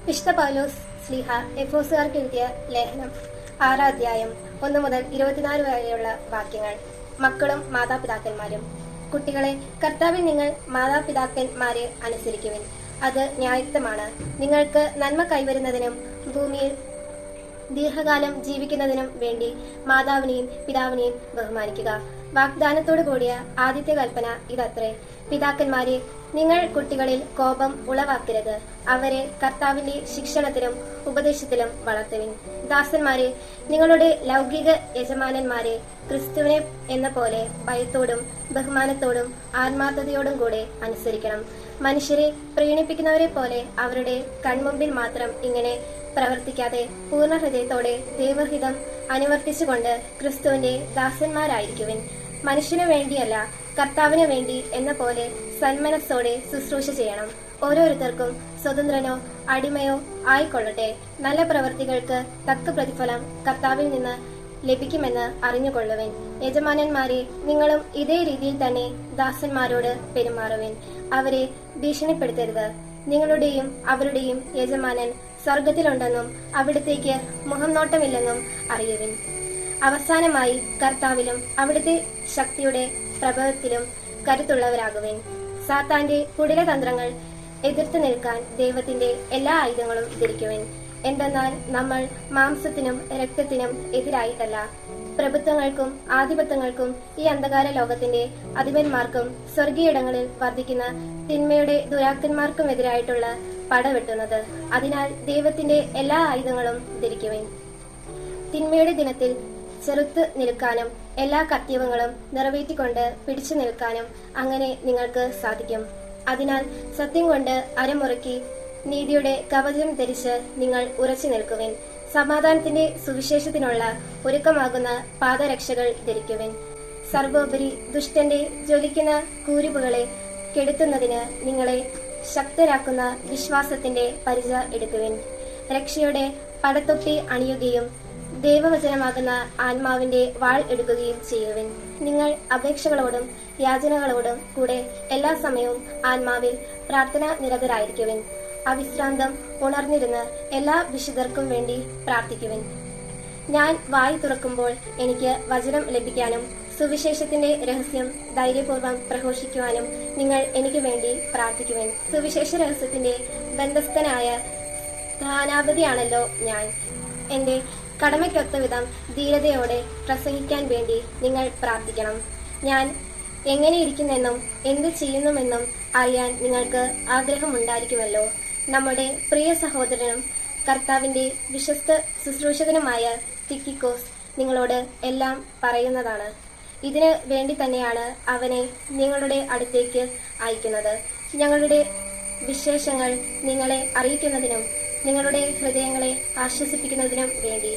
വിശുദ്ധ പൗലോസ് ശ്ലീഹ എഫോസുകാർക്ക് എഴുതിയ ലേഖനം 6 അധ്യായം 1 മുതൽ 24 വരെയുള്ള വാക്യങ്ങൾ. മക്കളും മാതാപിതാക്കന്മാരും, കുട്ടികളെ, കർത്താവിൽ നിങ്ങൾ മാതാപിതാക്കന്മാരെ അനുസരിക്കുവിൻ. അത് ന്യായയുക്തമാണ്. നിങ്ങൾക്ക് നന്മ കൈവരുന്നതിനും ഭൂമിയിൽ ദീർഘകാലം ജീവിക്കുന്നതിനും വേണ്ടി മാതാവിനെയും പിതാവിനെയും ബഹുമാനിക്കുക. വാഗ്ദാനത്തോടു കൂടിയ ആദ്യത്തെ കൽപ്പന ഇതത്രേ: പിതാക്കന്മാരെ, നിങ്ങൾ കുട്ടികളിൽ കോപം ഉളവാക്കരുത്, അവരെ കർത്താവിന്റെ ശിക്ഷണത്തിലും ഉപദേശത്തിലും വളർത്തുവിൻ. ദാസന്മാരെ, നിങ്ങളുടെ ലൗകിക യജമാനന്മാരെ ക്രിസ്തുവിനെ എന്ന പോലെ ഭയത്തോടും ബഹുമാനത്തോടും ആത്മാർത്ഥതയോടും കൂടെ അനുസരിക്കണം. മനുഷ്യരെ പ്രീണിപ്പിക്കുന്നവരെ പോലെ അവരുടെ കൺമുമ്പിൽ മാത്രം ഇങ്ങനെ പ്രവർത്തിക്കാതെ പൂർണ്ണ ഹൃദയത്തോടെ ദൈവഹിതം അനുവർത്തിച്ചുകൊണ്ട് ക്രിസ്തുവിന്റെ ദാസന്മാരായിരിക്കുവിൻ. മനുഷ്യനു വേണ്ടിയല്ല, കർത്താവിന് വേണ്ടി എന്ന പോലെ സന്മനസ്സോടെ ശുശ്രൂഷ ചെയ്യണം. ഓരോരുത്തർക്കും സ്വതന്ത്രനോ അടിമയോ ആയിക്കൊള്ളട്ടെ. നല്ല പ്രവൃത്തികൾക്ക് തക്ക പ്രതിഫലം കർത്താവിൽ നിന്ന് ലഭിക്കുമെന്ന് അറിഞ്ഞുകൊള്ളുവിൻ. യജമാനന്മാരെ, നിങ്ങളും ഇതേ രീതിയിൽ തന്നെ ദാസന്മാരോട് പെരുമാറുവിൻ. അവരെ ഭീഷണിപ്പെടുത്തരുത്. നിങ്ങളുടെയും അവരുടെയും യജമാനൻ സ്വർഗത്തിലുണ്ടെന്നും അവിടത്തേക്ക് മുഖം നോട്ടമില്ലെന്നും അറിയുവിൻ. അവസാനമായി കർത്താവിലും അവിടുത്തെ ശക്തിയുടെ പ്രഭവത്തിലും കരുത്തുള്ളവരാകുവിൻ. സാത്താന്റെ കുടിലതന്ത്രങ്ങൾ എതിർത്ത് നിൽക്കാൻ ദൈവത്തിന്റെ എല്ലാ ആയുധങ്ങളും ധരിക്കുവിൻ. എന്തെന്നാൽ നമ്മൾ മാംസത്തിനും രക്തത്തിനും എതിരായിട്ടല്ല, പ്രഭുത്വങ്ങൾക്കും ആധിപത്യങ്ങൾക്കും ഈ അന്ധകാര ലോകത്തിന്റെ അധിപന്മാർക്കും സ്വർഗീയയിടങ്ങളിൽ വർദ്ധിക്കുന്ന തിന്മയുടെ ദുരാക്തന്മാർക്കും എതിരായിട്ടുള്ള പടവെട്ടുന്നത്. അതിനാൽ ദൈവത്തിന്റെ എല്ലാ ആയുധങ്ങളും ധരിക്കുവിൻ. തിന്മയുടെ ദിനത്തിൽ ചെറുത്ത് നിൽക്കാനും എല്ലാ കർത്തവ്യങ്ങളും നിറവേറ്റിക്കൊണ്ട് പിടിച്ചു നിൽക്കാനും അങ്ങനെ നിങ്ങൾക്ക് സാധിക്കും. അതിനാൽ സത്യം കൊണ്ട് അരമുറുക്കി നീതിയുടെ കവചം ധരിച്ച് നിങ്ങൾ ഉറച്ചു നിൽക്കുവിൻ. സമാധാനത്തിന്റെ സുവിശേഷത്തിനുള്ള ഒരുക്കമാകുന്ന പാദരക്ഷകൾ ധരിക്കുവിൻ. സർവോപരി ദുഷ്ടന്റെ ജ്വലിക്കുന്ന കൂരിപ്പുകളെ കെടുത്തുന്നതിന് നിങ്ങളെ ശക്തരാക്കുന്ന വിശ്വാസത്തിന്റെ പരിച എടുക്കുവിൻ. രക്ഷയുടെ പടത്തൊപ്പി അണിയുകയും ദൈവവചനമാകുന്ന ആത്മാവിന്റെ വാൾ എടുക്കുകയും ചെയ്യുവിൻ. നിങ്ങൾ അപേക്ഷകളോടും യാചനകളോടും കൂടെ എല്ലാ സമയവും ആത്മാവിൽ പ്രാർത്ഥന നിരതരായിരിക്കുവിൻ. അവിശ്രാന്തം ഉണർന്നിരുന്ന് എല്ലാ വിശുദ്ധർക്കും വേണ്ടി പ്രാർത്ഥിക്കുവിൻ. ഞാൻ വായി തുറക്കുമ്പോൾ എനിക്ക് വചനം ലഭിക്കാനും സുവിശേഷത്തിന്റെ രഹസ്യം ധൈര്യപൂർവ്വം പ്രഘോഷിക്കുവാനും നിങ്ങൾ എനിക്ക് വേണ്ടി പ്രാർത്ഥിക്കുവിൻ. സുവിശേഷ രഹസ്യത്തിന്റെ ബന്ധസ്ഥനായ സ്ഥാനാപതിയാണല്ലോ ഞാൻ. എന്റെ കടമയ്ക്കൊത്ത വിധം ധീരതയോടെ പ്രസംഗിക്കാൻ വേണ്ടി നിങ്ങൾ പ്രാർത്ഥിക്കണം. ഞാൻ എങ്ങനെയിരിക്കുന്നെന്നും എന്ത് ചെയ്യുന്നുവെന്നും അറിയാൻ നിങ്ങൾക്ക് ആഗ്രഹമുണ്ടായിരിക്കുമല്ലോ. നമ്മുടെ പ്രിയ സഹോദരനും കർത്താവിന്റെ വിശ്വസ്ത ശുശ്രൂഷകനുമായ തിക്കിക്കോസ് നിങ്ങളോട് എല്ലാം പറയുന്നതാണ്. ഇതിനു വേണ്ടി തന്നെയാണ് അവനെ നിങ്ങളുടെ അടുത്തേക്ക് അയക്കുന്നത്. ഞങ്ങളുടെ വിശേഷങ്ങൾ നിങ്ങളെ അറിയിക്കുന്നതിനും നിങ്ങളുടെ ഹൃദയങ്ങളെ ആശ്വസിപ്പിക്കുന്നതിനും വേണ്ടി.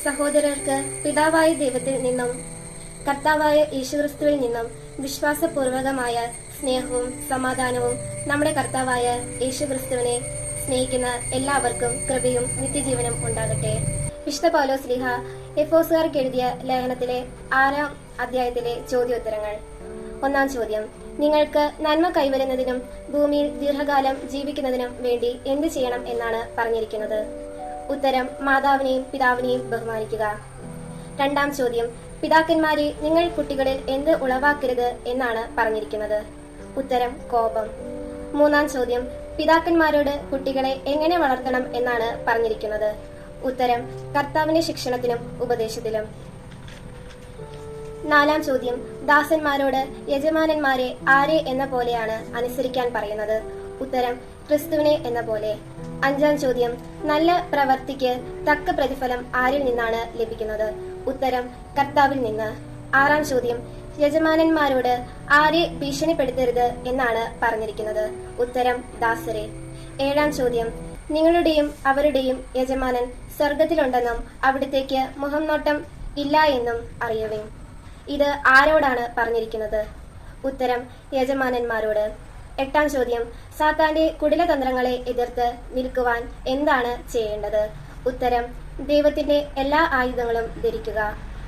സഹോദരർക്ക് പിതാവായ ദൈവത്തിൽ നിന്നും കർത്താവായ യേശുക്രിസ്തുവിൽ നിന്നും വിശ്വാസപൂർവകമായ സ്നേഹവും സമാധാനവും നമ്മുടെ കർത്താവായ യേശുക്രിസ്തുവിനെ സ്നേഹിക്കുന്ന എല്ലാവർക്കും കൃപയും നിത്യജീവനും ഉണ്ടാകട്ടെ. വിശുദ്ധ പൗലോസ് ശ്ലീഹ എഫോസുകാർക്ക് എഴുതിയ ലേഖനത്തിലെ 6 അധ്യായത്തിലെ ചോദ്യോത്തരങ്ങൾ. 1 ചോദ്യം: നിങ്ങൾക്ക് നന്മ കൈവരുന്നതിനും ഭൂമിയിൽ ദീർഘകാലം ജീവിക്കുന്നതിനും വേണ്ടി എന്ത് ചെയ്യണം എന്നാണ് പറഞ്ഞിരിക്കുന്നത്? ഉത്തരം: മാതാവിനെയും പിതാവിനെയും ബഹുമാനിക്കുക. 2 ചോദ്യം: പിതാക്കന്മാരെ, നിങ്ങൾ കുട്ടികളിൽ എന്ത് ഉളവാക്കരുത് എന്നാണ് പറഞ്ഞിരിക്കുന്നത്? ഉത്തരം: കോപം. 3 ചോദ്യം: പിതാക്കന്മാരോട് കുട്ടികളെ എങ്ങനെ വളർത്തണം എന്നാണ് പറഞ്ഞിരിക്കുന്നത്? ഉത്തരം: കർത്താവിന്റെ ശിക്ഷണത്തിലും ഉപദേശത്തിലും. 4 ചോദ്യം: ദാസന്മാരോട് യജമാനന്മാരെ ആരെ എന്ന പോലെയാണ് അനുസരിക്കാൻ പറയുന്നത്? ഉത്തരം: ക്രിസ്തുവിനെ എന്ന പോലെ. 5 ചോദ്യം: നല്ല പ്രവർത്തിക്ക് തക്ക പ്രതിഫലം ആരിൽ നിന്നാണ് ലഭിക്കുന്നത്? ഉത്തരം: കർത്താവിൽ നിന്ന്. 6 ചോദ്യം: യജമാനന്മാരോട് ആരെ ഭീഷണിപ്പെടുത്തരുത് എന്നാണ് പറഞ്ഞിരിക്കുന്നത്? ഉത്തരം: ദാസരെ. 7 ചോദ്യം: നിങ്ങളുടെയും അവരുടെയും യജമാനൻ സ്വർഗത്തിലുണ്ടെന്നും അവിടത്തേക്ക് മുഖം നോട്ടം ഇല്ല എന്നും അറിയുവിൻ. ഇത് ആരോടാണ് പറഞ്ഞിരിക്കുന്നത്? ഉത്തരം: യജമാനന്മാരോട്. 8 ചോദ്യം: സാത്താന്റെ കുടിലതന്ത്രങ്ങളെ എതിർത്ത് നിൽക്കുവാൻ എന്താണ് ചെയ്യേണ്ടത്? ഉത്തരം: ദൈവത്തിന്റെ എല്ലാ ആയുധങ്ങളും ധരിക്കുക.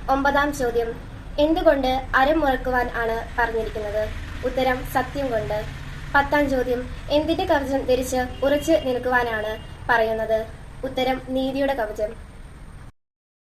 9 ചോദ്യം: എന്തുകൊണ്ട് അരമുറക്കുവാൻ ആണ് പറഞ്ഞിരിക്കുന്നത്? ഉത്തരം: സത്യം കൊണ്ട്. 10 ചോദ്യം: എന്തിന്റെ കവചം ധരിച്ച് ഉറച്ചു നിൽക്കുവാനാണ് പറയുന്നത്? ഉത്തരം നീതിയുടെ കവചം.